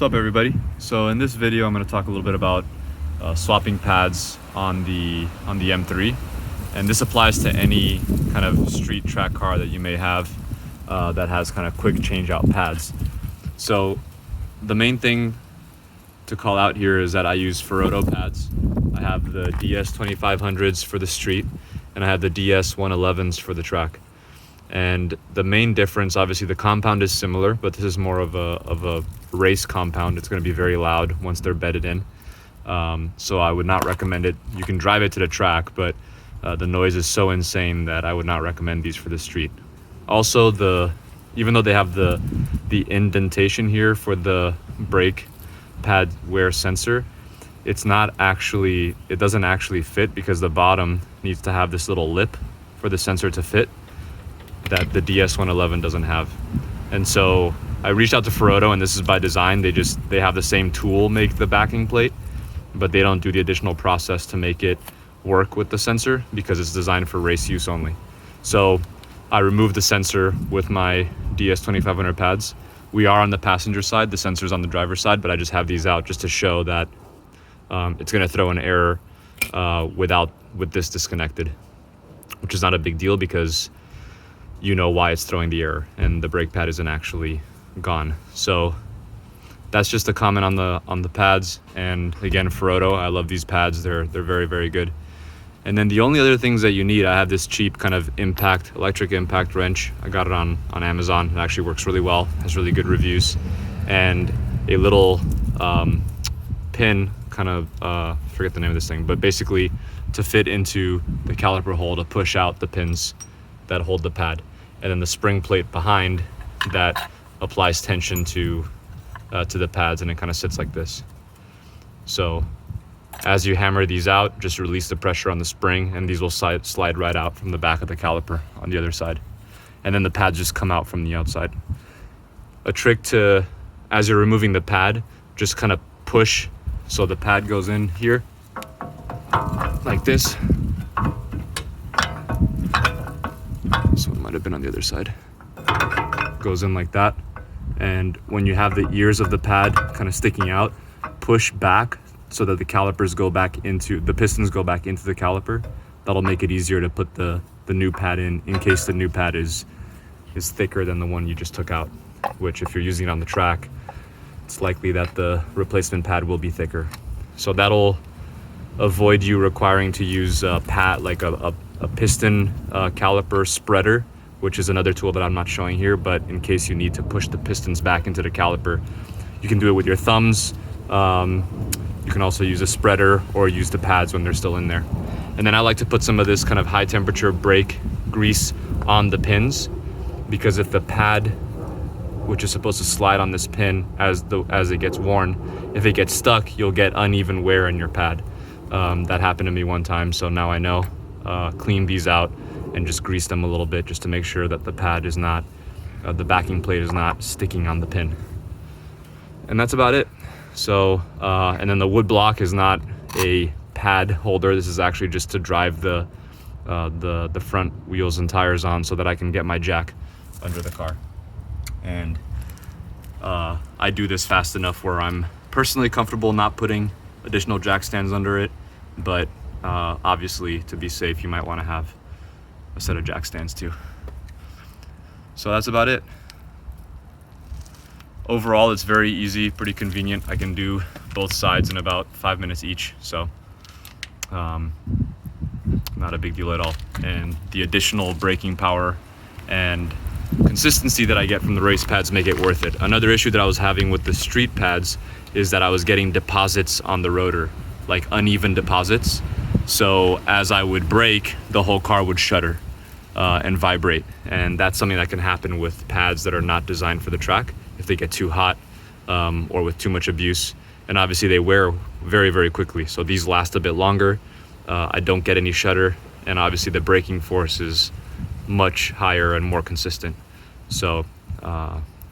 What's up, everybody? So in this video I'm going to talk a little bit about swapping pads on the M3, and this applies to any kind of street track car that you may have that has kind of quick change out pads. So the main thing to call out here is that I use Rotor pads. I have the DS 2500s for the street and I have the DS 111s for the track. And the main difference, obviously the compound is similar, but this is more of a race compound. It's going to be very loud once they're bedded in. So I would not recommend it. You can drive it to the track, but the noise is so insane that I would not recommend these for the street. Also, even though they have the indentation here for the brake pad wear sensor, it doesn't actually fit because the bottom needs to have this little lip for the sensor to fit that the DS111 doesn't have. And so I reached out to Rotor, and this is by design. They have the same tool make the backing plate, but they don't do the additional process to make it work with the sensor because it's designed for race use only. So I removed the sensor with my DS2500 pads. We are on the passenger side, the sensor's on the driver's side, but I just have these out just to show that it's gonna throw an error with this disconnected, which is not a big deal because you know why it's throwing the error and the brake pad isn't actually gone. So that's just a comment on the pads. And again, Rotor, I love these pads. They're very, very good. And then the only other things that you need, I have this cheap kind of electric impact wrench. I got it on Amazon. It actually works really well, has really good reviews, and a little pin, kind of forget the name of this thing, but basically to fit into the caliper hole to push out the pins that hold the pad, and then the spring plate behind that applies tension to the pads, and it kind of sits like this. So as you hammer these out, just release the pressure on the spring, and these will slide right out from the back of the caliper on the other side, and then the pads just come out from the outside. A trick to, as you're removing the pad, just kind of push so the pad goes in here like this. So it might have been on the other side. Goes in like that. And when you have the ears of the pad kind of sticking out, push back so that the pistons go back into the caliper. That'll make it easier to put the new pad in case the new pad is thicker than the one you just took out, which if you're using it on the track, it's likely that the replacement pad will be thicker. So that'll avoid you requiring to use a pad, like a piston caliper spreader, which is another tool that I'm not showing here, but in case you need to push the pistons back into the caliper, you can do it with your thumbs. You can also use a spreader or use the pads when they're still in there. And then I like to put some of this kind of high temperature brake grease on the pins, because if the pad, which is supposed to slide on this pin as it gets worn, if it gets stuck, you'll get uneven wear in your pad. That happened to me one time, so now I know. Clean these out and just grease them a little bit just to make sure that the pad is not, the backing plate is not sticking on the pin. And that's about it. So, and then the wood block is not a pad holder. This is actually just to drive the front wheels and tires on so that I can get my jack under the car. And I do this fast enough where I'm personally comfortable not putting additional jack stands under it, but obviously to be safe you might want to have a set of jack stands too. So that's about it. Overall, it's very easy, pretty convenient. I can do both sides in about 5 minutes each, so not a big deal at all. And the additional braking power and consistency that I get from the race pads make it worth it. Another issue that I was having with the street pads is that I was getting deposits on the rotor, like uneven deposits. So as I would brake, the whole car would shudder and vibrate. And that's something that can happen with pads that are not designed for the track if they get too hot or with too much abuse. And obviously they wear very, very quickly. So these last a bit longer. I don't get any shudder. And obviously the braking force is much higher and more consistent. So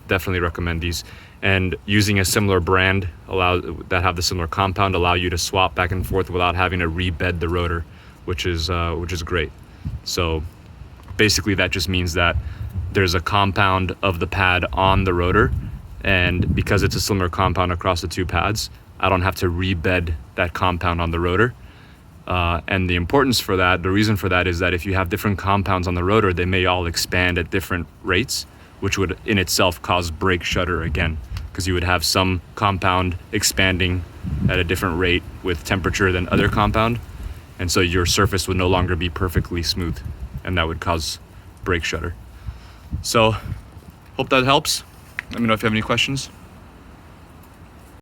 definitely recommend these. And using a similar brand that have the similar compound allow you to swap back and forth without having to rebed the rotor, which is great. So basically that just means that there's a compound of the pad on the rotor And because it's a similar compound across the two pads, I don't have to rebed that compound on the rotor. And the importance for that, the reason for that is that if you have different compounds on the rotor, they may all expand at different rates, which would in itself cause brake shudder again, because you would have some compound expanding at a different rate with temperature than other compound. And so your surface would no longer be perfectly smooth, and that would cause brake shudder. So hope that helps. Let me know if you have any questions.